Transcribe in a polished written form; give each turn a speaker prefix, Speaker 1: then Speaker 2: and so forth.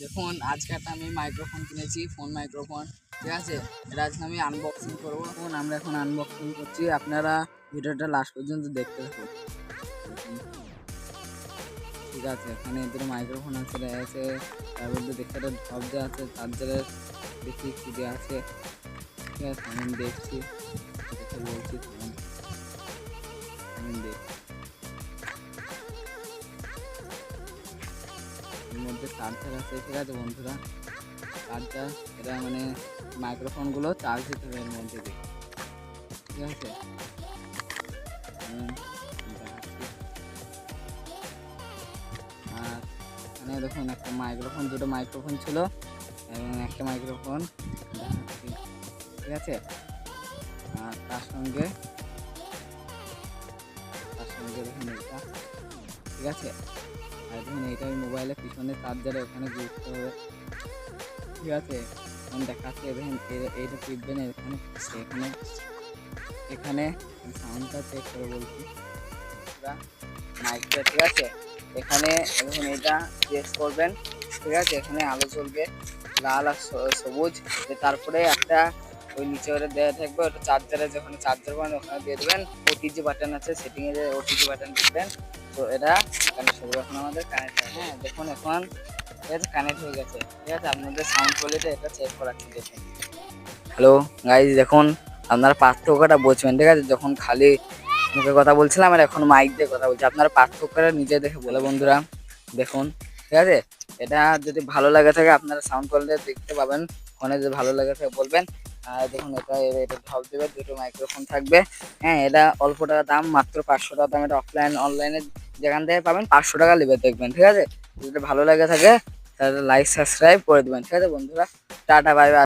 Speaker 1: দেখুন আজকে একটা আমি মাইক্রোফোন কিনেছি, ফোন মাইক্রোফোন। ঠিক আছে, এটা আজকে আমি আনবক্সিং করবো। আমরা এখন আনবক্সিং করছি, আপনারা ভিডিওটা লাস্ট পর্যন্ত দেখতে থাকুন। ঠিক আছে, এখানে এদের মাইক্রোফোন আছে, তার মধ্যে দেখতে একটা ঢপ দেওয়া আছে, চার্জারের দেখি কি দেওয়া আছে। ঠিক আছে, আমি দেখছি, দেখে বলছি। আমি দেখছি এর মধ্যে চার্জার আছে। ঠিক আছে বন্ধুরা, চার্জার, এটা মানে মাইক্রোফোনগুলো চার্জ দিতে হবে এর মধ্যে দিয়ে। ঠিক আছে, আর এখানে দেখুন একটা মাইক্রোফোন, দুটো মাইক্রোফোন ছিল এবং একটা মাইক্রোফোন দেখাচ্ছি। ঠিক আছে, আর তার সঙ্গে দেখুন এটা। ঠিক আছে, আর দেখুন এইটা ওই মোবাইলের পিছনে চার্জারে ওখানে গুরুত্ব হবে। ঠিক আছে, আমি দেখাচ্ছি, দেখুন এইটা টিপবেন এখানে, এখানে এখানে সাউন্ডটা চেক করে বলছি মাইকটা। ঠিক আছে, এখানে দেখুন এটা প্রেস করবেন। ঠিক আছে, এখানে আলো জ্বলবে লাল আর সবুজ, তারপরে একটা ওই নিচে ওটা দেওয়া থাকবে, ওটা চার্জারে যখন চার্জার পাবেন ওখানে দিয়ে দেবেন। ওটিজি বাটন আছে, সেটিংয়ে যে ওটিজি বাটন দিবেন, তো এটা কানেক্ট হবে। এখন আমাদের কানেক্ট হয়। হ্যাঁ দেখুন এখন ঠিক আছে, কানেক্ট হয়ে গেছে। ঠিক আছে, আপনাদের সাউন্ড কোয়ালিটি এটা চেক করাচ্ছি। দেখুন, হ্যালো গাইজ, দেখুন আপনারা পার্থক্যটা বুঝবেন। ঠিক আছে, যখন খালি মুখে কথা বলছিলাম আর এখন মাইক দিয়ে কথা বলছি, আপনারা পার্থক্যটা নিজে দেখে বলে। বন্ধুরা দেখুন, ঠিক আছে, এটা যদি ভালো লাগে থাকে আপনারা সাউন্ড কোয়ালিটি দেখতে পাবেন, ফোনে যদি ভালো লাগে থাকে বলবেন। আর দেখুন এটা ঢপ দেবে, দুটো মাইক্রোফোন থাকবে। হ্যাঁ, এটা অল্প টাকা দাম, মাত্র 500 টাকা দাম। এটা অফলাইন অনলাইনে যেখান থেকে পাবেন 500 টাকা নেবে, দেখবেন। ঠিক আছে, যদি ভালো লাগে থাকে তাহলে লাইক সাবস্ক্রাইব করে দেবেন। ঠিক আছে বন্ধুরা, টাটা বাই বাই।